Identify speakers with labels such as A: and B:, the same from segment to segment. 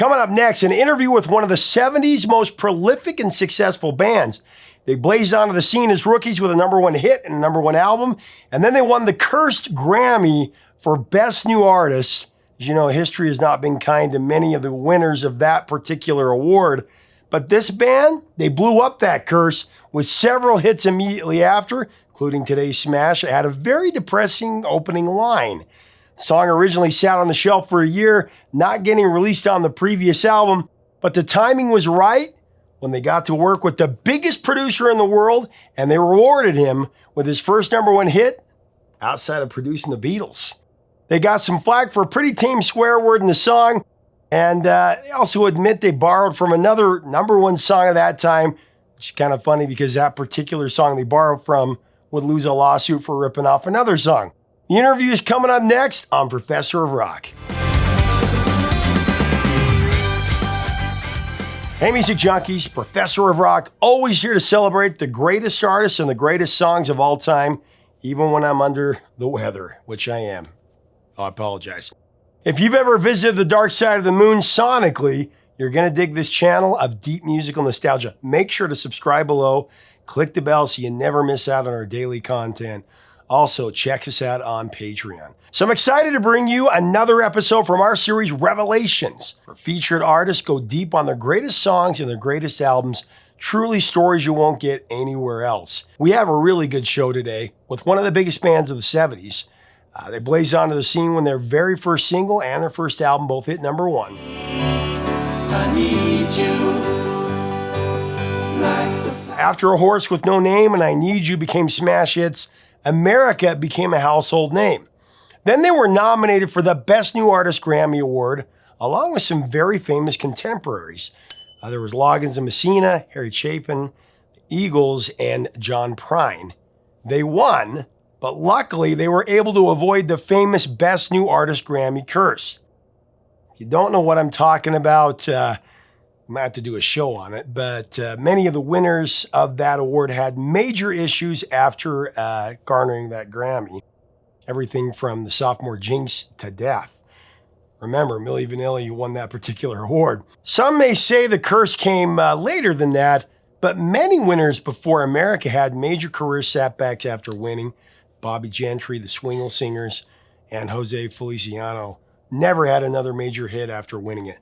A: Coming up next, an interview with one of the 70s most prolific and successful bands. They blazed onto the scene as rookies with a #1 hit and a #1 album, and then they won the cursed Grammy for Best New Artist. As you know, history has not been kind to many of the winners of that particular award. But this band, they blew up that curse with several hits immediately after, including today's smash. It had a very depressing opening line. The song originally sat on the shelf for a year, not getting released on the previous album, but the timing was right when they got to work with the biggest producer in the world, and they rewarded him with his first #1 hit outside of producing the Beatles. They got some flack for a pretty tame swear word in the song, and they also admit they borrowed from another #1 song of that time, which is kind of funny because that particular song they borrowed from would lose a lawsuit for ripping off another song. The interview is coming up next on Professor of Rock. Hey, music junkies, Professor of Rock, always here to celebrate the greatest artists and the greatest songs of all time, even when I'm under the weather, which I am. I apologize. If you've ever visited the dark side of the moon sonically, you're going to dig this channel of deep musical nostalgia. Make sure to subscribe below, click the bell so you never miss out on our daily content. Also, check us out on Patreon. So I'm excited to bring you another episode from our series, Revelations. Our featured artists go deep on their greatest songs and their greatest albums, truly stories you won't get anywhere else. We have a really good show today with one of the biggest bands of the 70s. They blazed onto the scene when their very first single and their first album both hit #1.
B: I need you like
A: After A Horse with No Name and I Need You became smash hits, America became a household name. Then they were nominated for the Best New Artist Grammy Award, along with some very famous contemporaries. There was Loggins and Messina, Harry Chapin, the Eagles, and John Prine. They won, but luckily they were able to avoid the famous Best New Artist Grammy curse. If you don't know what I'm talking about, I might have to do a show on it, but many of the winners of that award had major issues after garnering that Grammy. Everything from the sophomore jinx to death. Remember, Milli Vanilli won that particular award. Some may say the curse came later than that, but many winners before America had major career setbacks after winning. Bobby Gentry, the Swingle Singers, and Jose Feliciano never had another major hit after winning it.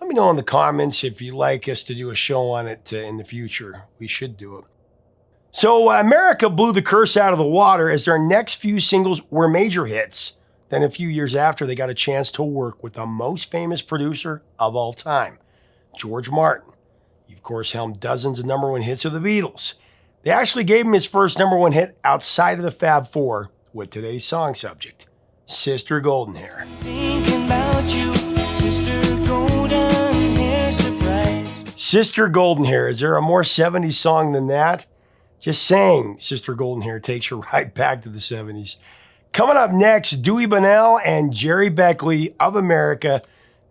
A: Let me know in the comments if you'd like us to do a show on it in the future. We should do it. So America blew the curse out of the water as their next few singles were major hits. Then a few years after, they got a chance to work with the most famous producer of all time, George Martin. He, of course, helmed dozens of #1 hits of the Beatles. They actually gave him his first #1 hit outside of the Fab Four with today's song subject, Sister Golden Hair.
B: thinking about you, sister golden hair surprise.
A: Sister Golden Hair, is there a more 70s song than that? Just saying, Sister Golden Hair takes you right back to the 70s. Coming up next, Dewey Bunnell and Jerry Beckley of America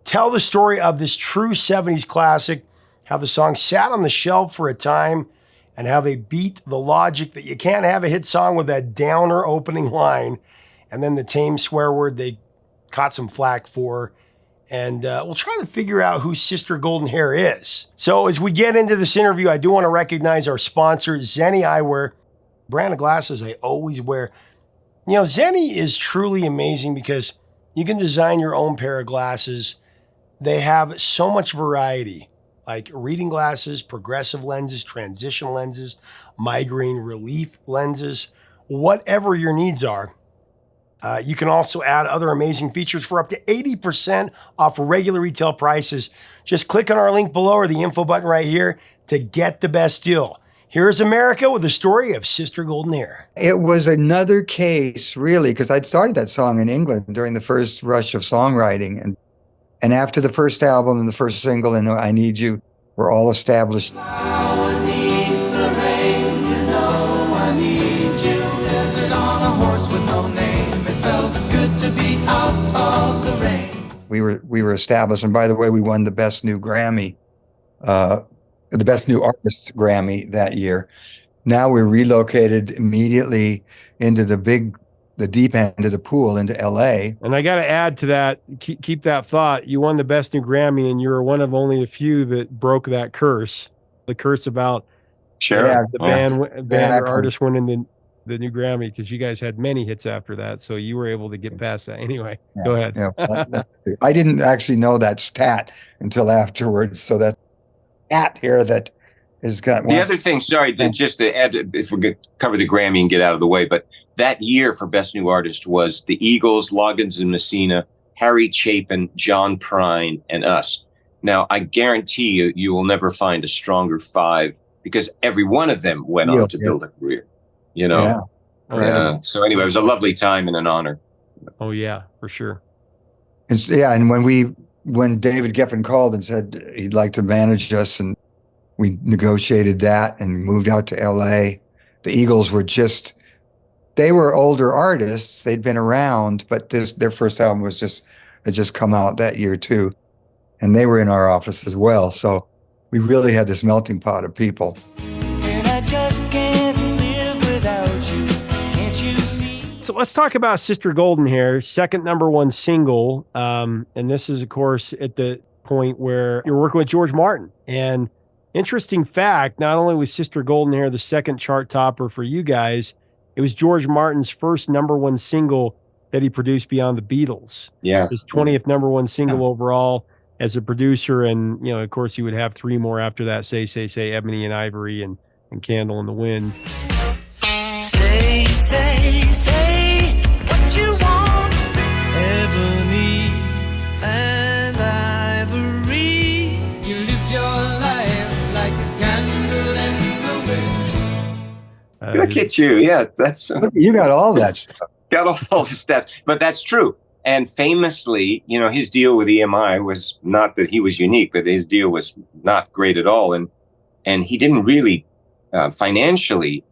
A: tell the story of this true 70s classic, how the song sat on the shelf for a time, and how they beat the logic that you can't have a hit song with that downer opening line, and then the tame swear word they caught some flack for. And we'll try to figure out who Sister Golden Hair is. So as we get into this interview, I do want to recognize our sponsor, Zenni Eyewear, brand of glasses I always wear. You know, Zenni is truly amazing because you can design your own pair of glasses. They have so much variety, like reading glasses, progressive lenses, transition lenses, migraine relief lenses, whatever your needs are. You can also add other amazing features for up to 80% off regular retail prices. Just click on our link below or the info button right here to get the best deal. Here's America with the story of Sister Golden Hair.
C: It was another case, really, because I'd started that song in England during the first rush of songwriting. And after the first album and the first single and I Need You were all established.
B: Flower needs the rain, you know I need you. Desert on a horse with no name. It felt good to be out of the rain.
C: We were established. And by the way, we won the Best New Grammy, the Best New Artist Grammy that year. Now we're relocated immediately into the big the deep end of the pool into LA.
A: And I got to add to that, keep that thought. You won the Best New Grammy, and you were one of only a few that broke that curse. The curse about the band or artist winning the new Grammy, because you guys had many hits after that. So you were able to get past that. Anyway, go ahead.
C: I didn't actually know that stat until afterwards. So that stat here that has got
D: the other thing. Sorry, just to add, if we're going to cover the Grammy and get out of the way, but that year for Best New Artist was the Eagles, Loggins and Messina, Harry Chapin, John Prine, and us. Now, I guarantee you, you will never find a stronger five, because every one of them went on to build a career. You know? So anyway, it was a lovely time and an honor.
A: Oh yeah, for sure.
C: And when David Geffen called and said he'd like to manage us, and we negotiated that and moved out to LA. The Eagles were they were older artists. They'd been around, but their first album had just come out that year too. And they were in our office as well. So we really had this melting pot of people.
B: And I just can't live without you. Can't you see?
A: So let's talk about Sister Golden Hair, second #1 single. And this is, of course, at the point where you're working with George Martin. And interesting fact, not only was Sister Golden Hair the second chart topper for you guys, it was George Martin's first #1 single that he produced beyond the Beatles.
D: Yeah.
A: His 20th #1 single overall as a producer. And, you know, of course, he would have 3 more after that, Say, Ebony and Ivory, and Candle in the Wind.
B: Say, say what you want. Ebony and ivory. You lived your life like a candle in the wind.
D: Look at you. Yeah, that's...
C: You got all that stuff.
D: Got all the stats. But that's true. And famously, you know, his deal with EMI was not that he was unique, but his deal was not great at all. And he didn't really financially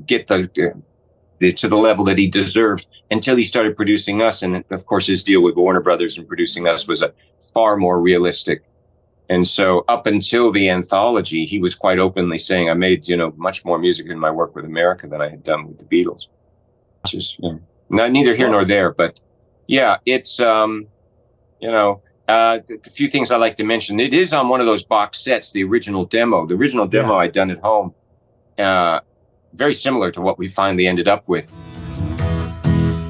D: get to the level that he deserved until he started producing us. And of course, his deal with Warner Brothers and producing us was a far more realistic. And so up until the anthology, he was quite openly saying, I made, you know, much more music in my work with America than I had done with the Beatles. Which is, you know, neither here nor there, but yeah, it's, you know, a few things I like to mention. It is on one of those box sets, the original demo. The original demo I'd done at home, very similar to what we finally ended up with.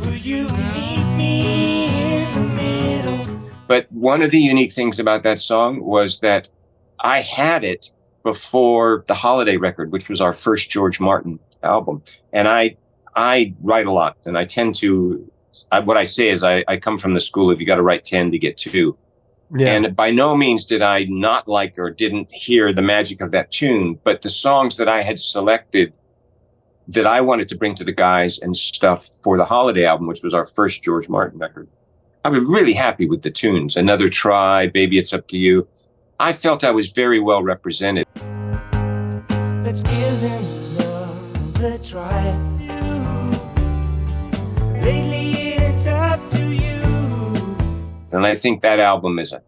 B: Will you meet me in the middle?
D: But one of the unique things about that song was that I had it before the Holiday record, which was our first George Martin album. And I write a lot, and I tend to... what I say is I come from the school of you got to write 10 to get 2. Yeah. And by no means did I not like or didn't hear the magic of that tune, but the songs that I had selected that I wanted to bring to the guys and stuff for the Holiday album, which was our first George Martin record, I was really happy with the tunes. Another Try, Baby It's Up to You. I felt I was very well represented.
B: Let's give him another try. Lately it's up to you.
D: And I think that album is a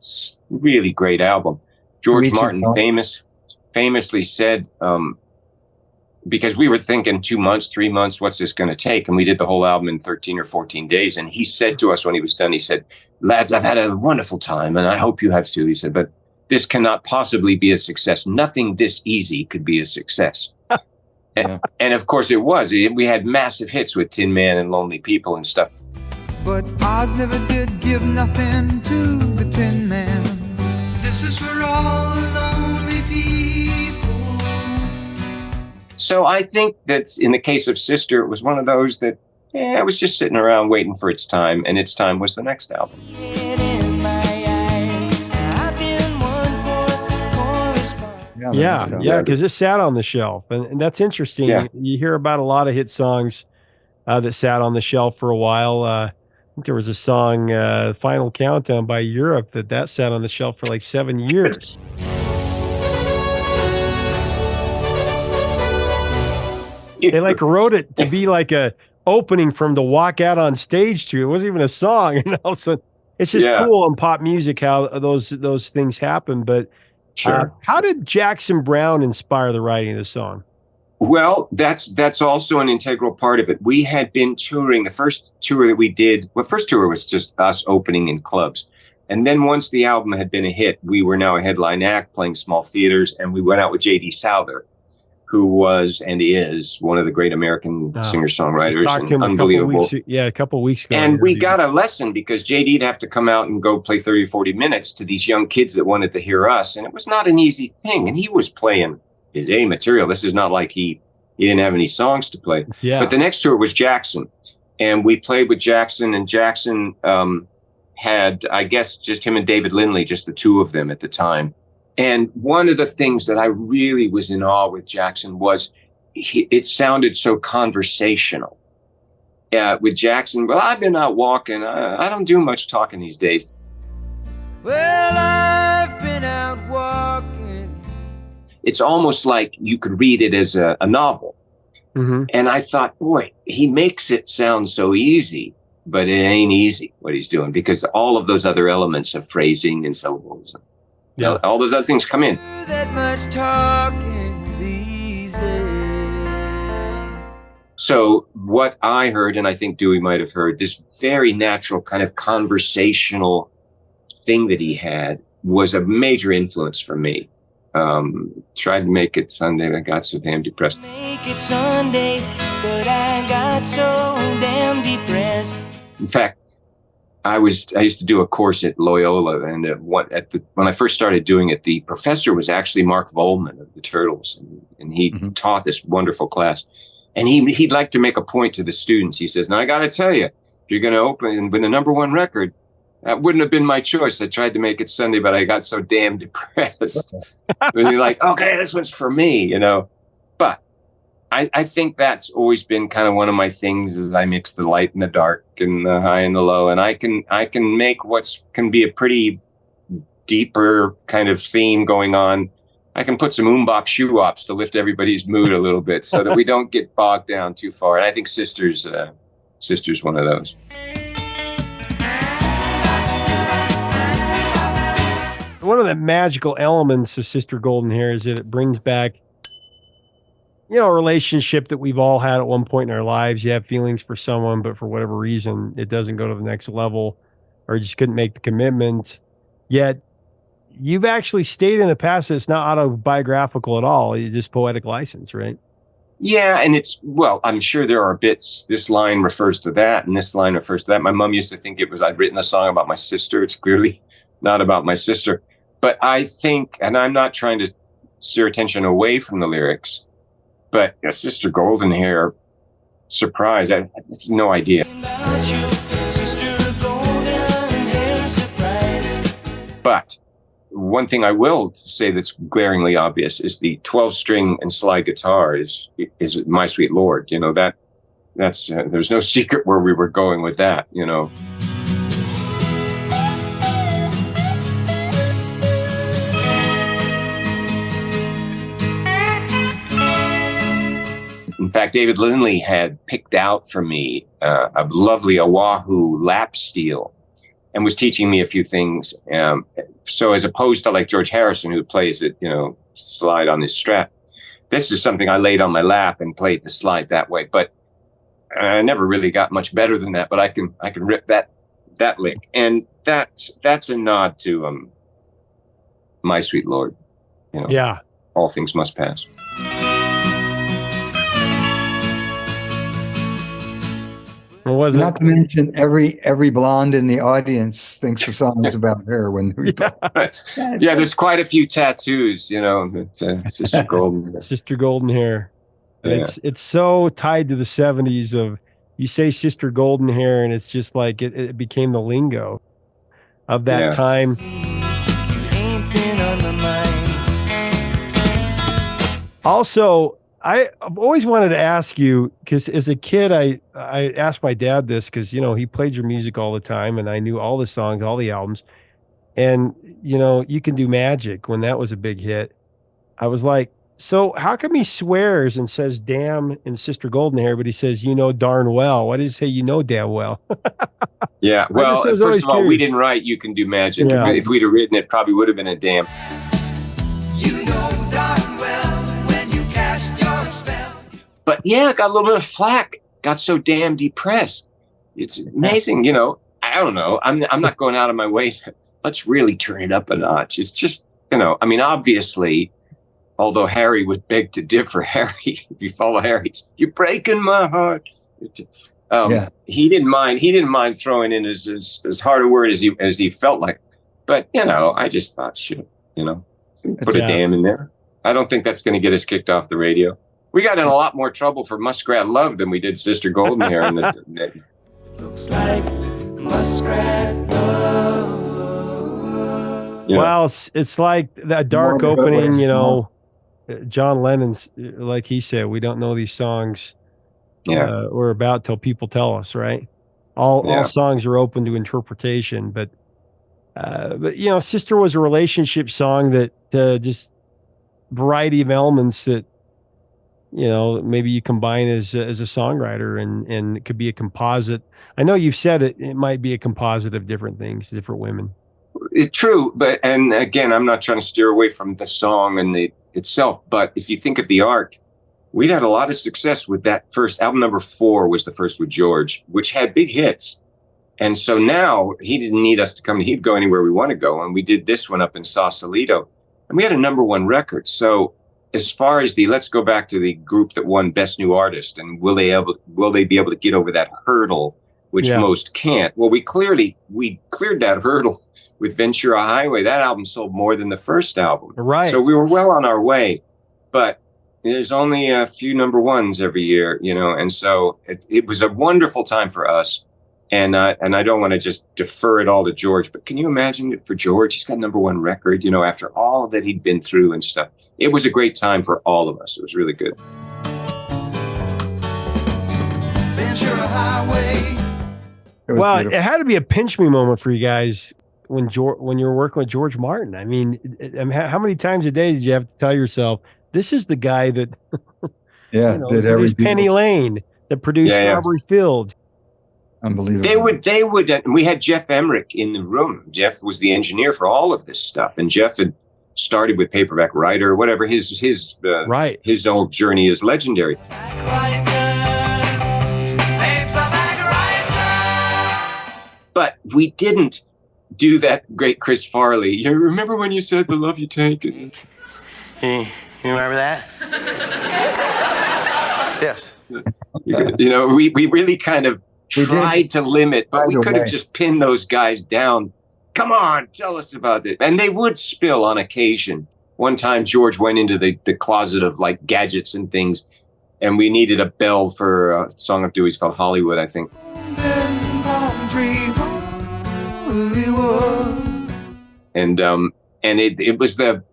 D: really great album. George Martin famously said, because we were thinking 2 months, 3 months, what's this going to take? And we did the whole album in 13 or 14 days. And he said to us when he was done, he said, lads, I've had a wonderful time, and I hope you have too. He said, but this cannot possibly be a success. Nothing this easy could be a success. And of course it was. We had massive hits with Tin Man and Lonely People and stuff.
E: But Oz never did give nothing to the Tin Man.
B: This is for all lonely people.
D: So I think that in the case of Sister, it was one of those that it was just sitting around waiting for its time, and its time was the next album.
A: Yeah, because it sat on the shelf, and that's interesting. Yeah. You hear about a lot of hit songs that sat on the shelf for a while. I think there was a song, Final Countdown by Europe, that sat on the shelf for like 7 years. They like wrote it to be like a opening from the walk out on stage to. It wasn't even a song, you know. So it's just cool in pop music how those things happen, but. Sure. How did Jackson Browne inspire the writing of the song?
D: Well, that's also an integral part of it. We had been touring. The first tour that we did, first tour was just us opening in clubs. And then once the album had been a hit, we were now a headline act playing small theaters. And we went out with J.D. Souther, who was and is one of the great American singer-songwriters. And unbelievable.
A: A couple of weeks ago.
D: And we got a lesson because JD'd have to come out and go play 30 or 40 minutes to these young kids that wanted to hear us. And it was not an easy thing. And he was playing his A material. This is not like he didn't have any songs to play.
A: Yeah.
D: But the next tour was Jackson. And we played with Jackson. And Jackson had, I guess, just him and David Lindley, just the two of them at the time. And one of the things that I really was in awe with Jackson was it sounded so conversational. With Jackson, well, I've been out walking. I don't do much talking these days.
B: Well, I've been out walking.
D: It's almost like you could read it as a novel.
A: Mm-hmm.
D: And I thought, boy, he makes it sound so easy, but it ain't easy what he's doing because all of those other elements of phrasing and syllables, all those other things come in.
B: That much talking these days.
D: So what I heard, and I think Dewey might have heard, this very natural kind of conversational thing that he had was a major influence for me. Tried to make it Sunday, but I got so damn depressed.
B: Make it Sunday, but I got so damn depressed.
D: In fact, I used to do a course at Loyola, and when I first started doing it, the professor was actually Mark Volman of the Turtles, and he taught this wonderful class. And he'd like to make a point to the students. He says, "Now I got to tell you, if you're going to open and win the #1 record, that wouldn't have been my choice. I tried to make it Sunday, but I got so damn depressed." And you're like, okay, this one's for me, you know. But I think that's always been kind of one of my things is I mix the light and the dark and the high and the low. And I can make can be a pretty deeper kind of theme going on. I can put some bop shoo-ops to lift everybody's mood a little bit so that we don't get bogged down too far. And I think Sister's one of those.
A: One of the magical elements of Sister Golden Hair is that it brings back, a relationship that we've all had at one point in our lives. You have feelings for someone, but for whatever reason, it doesn't go to the next level or you just couldn't make the commitment. Yet you've actually stated in the past that it's not autobiographical at all. It's just poetic license, right?
D: Yeah, and I'm sure there are bits. This line refers to that, and this line refers to that. My mom used to think I'd written a song about my sister. It's clearly not about my sister. But I think, and I'm not trying to steer attention away from the lyrics, but Sister Golden Hair, surprise, it's no idea. But one thing I will say that's glaringly obvious is the 12-string and slide guitar is My Sweet Lord. That's there's no secret where we were going with that, In fact, David Lindley had picked out for me a lovely Oahu lap steel and was teaching me a few things. So as opposed to like George Harrison, who plays it, slide on his strap, this is something I laid on my lap and played the slide that way. But I never really got much better than that, but I can rip that lick. And that's a nod to My Sweet Lord.
A: Yeah.
D: All things must pass.
C: Not to mention every blonde in the audience thinks the song is about her when we go.
D: Yeah, there's quite a few tattoos, Sister Golden.
A: Sister Golden Hair.
D: Yeah.
A: It's so tied to the 70s of you say Sister Golden Hair and it's just like it became the lingo of that time.
B: Ain't been on my mind.
A: Also, I've always wanted to ask you, because as a kid, I asked my dad this because, he played your music all the time and I knew all the songs, all the albums. And, You Can Do Magic, when that was a big hit, I was like, so how come he swears and says damn in Sister Golden Hair, but he says, darn well? Why does he say, damn well?
D: Yeah, well, first of all, we didn't write You Can Do Magic. Yeah. If we'd have written it, probably would have been a damn.
B: You know darn well when you cast your spell.
D: But yeah, got a little bit of flack. Got so damn depressed. It's amazing, you know. I don't know. I'm not going out of my way to let's really turn it up a notch. It's just, you know, I mean, obviously, although Harry would beg to differ, Harry, if you follow Harry, you're breaking my heart. He didn't mind throwing in as hard a word as he felt like. But, you know, I just thought, shit, you know, put a damn in there. I don't think that's going to get us kicked off the radio. We got in a lot more trouble for Muskrat Love than we did Sister Golden Hair.
B: Looks like Muskrat Love.
A: Yeah. Well, it's like that dark opening, you know, John Lennon's, like he said, we don't know these songs we're about till people tell us, right? All songs are open to interpretation, but you know, Sister was a relationship song that just variety of elements that, you know, maybe you combine as a songwriter, and it could be a composite. I know you've said it might be a composite of different things, different women.
D: It's true, and again, I'm not trying to steer away from the song and itself, but if you think of the arc, we'd had a lot of success with that first album. Number 4 was the first with George, which had big hits. And so now he didn't need us to come. He'd go anywhere we want to go. And we did this one up in Sausalito, and we had a number 1 record. So as far as let's go back to the group that won Best New Artist, and will they be able to get over that hurdle, which most can't? Well, we cleared that hurdle with Ventura Highway. That album sold more than the first album.
A: Right.
D: So we were well on our way, but there's only a few number 1s every year, you know, and so it was a wonderful time for us. And I don't want to just defer it all to George, but can you imagine it for George? He's got number 1 record, you know, after all that he'd been through and stuff. It was a great time for all of us. It was really good.
B: Ventura Highway.
A: Well, beautiful. It had to be a pinch me moment for you guys when you were working with George Martin. I mean, how many times a day did you have to tell yourself, this is the guy that
C: did every
A: Penny Lane, that produced Strawberry Fields.
C: Unbelievable.
D: They would. We had Jeff Emmerich in the room. Jeff was the engineer for all of this stuff, and Jeff had started with Paperback Writer, whatever. His old journey is legendary. But we didn't do that great Chris Farley. You remember when you said the love you take?
F: You remember that? Yes.
D: You know, we really kind of tried to limit, but we could have just pinned those guys down. Come on, tell us about it. And they would spill on occasion. One time, George went into the closet of like gadgets and things, and we needed a bell for a song of Dewey's called Hollywood, I think. And it was the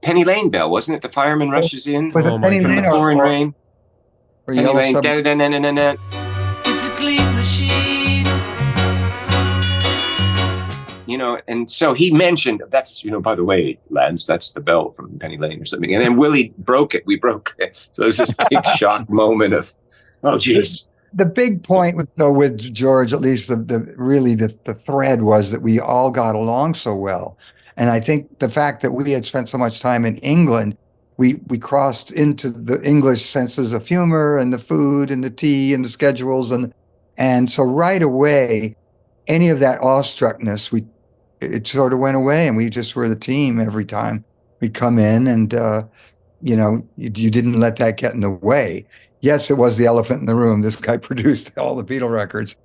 D: Penny Lane bell, wasn't it? The fireman rushes in.
C: Was it Penny Lane
D: pouring rain?
C: Penny Lane.
B: It's a clean machine.
D: You know, and so he mentioned that's, you know, by the way, lads, that's the bell from Penny Lane or something. And then Willie broke it. We broke it. So it was this big shock moment of, oh, geez.
C: The big point with George, at least the thread was that we all got along so well. And I think the fact that we had spent so much time in England, we crossed into the English senses of humor and the food and the tea and the schedules. And so right away, any of that awestruckness, it sort of went away, and we just were the team every time we'd come in, and you know, you didn't let that get in the way. Yes, it was the elephant in the room. This guy produced all the Beatle records,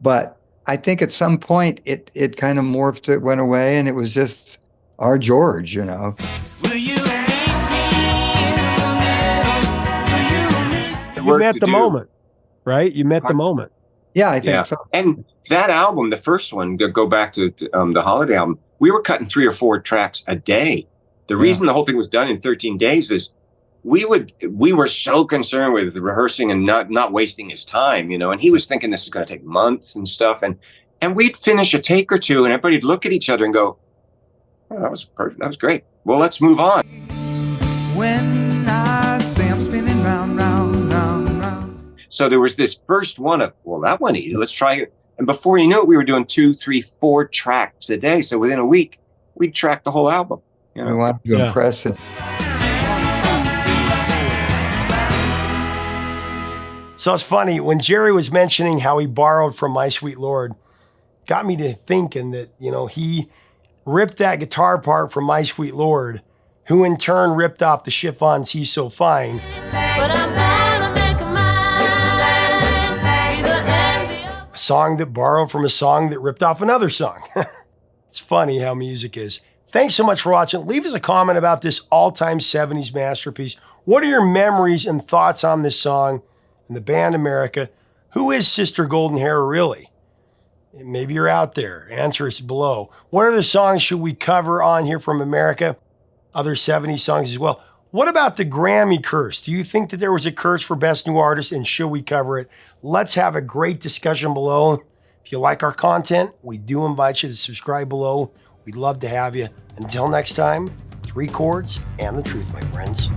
C: but I think at some point it kind of morphed, it went away, and it was just our George, you know.
B: Will you
A: You met the moment, right? You met the moment.
C: Yeah, I think so.
D: And that album, the first one, go back to the Holiday album, we were cutting 3 or 4 tracks a day. The reason the whole thing was done in 13 days is we were so concerned with rehearsing and not wasting his time, you know, and he was thinking this is going to take months and stuff. And we'd finish a take or two, and everybody'd look at each other and go, oh, that was perfect. That was great. Well, let's move on.
E: When I say I'm spinning round, round, round, round.
D: So there was this first one of, well, that one easy. Let's try it. And before you knew it, we were doing 2, 3, 4 tracks a day. So within a week, we'd track the whole album. You know?
C: We wanted to impress it.
A: So it's funny, when Jerry was mentioning how he borrowed from My Sweet Lord, got me to thinking that, he ripped that guitar part from My Sweet Lord, who in turn ripped off the chiffons He's So Fine. A song that borrowed from a song that ripped off another song. It's funny how music is. Thanks so much for watching. Leave us a comment about this all-time 70s masterpiece. What are your memories and thoughts on this song and the band America? Who is Sister Golden Hair really? Maybe you're out there. Answer us below. What other songs should we cover on here from America? Other 70s songs as well. What about the Grammy curse? Do you think that there was a curse for Best New Artist, and should we cover it? Let's have a great discussion below. If you like our content, we do invite you to subscribe below. We'd love to have you. Until next time, 3 chords and the truth, my friends.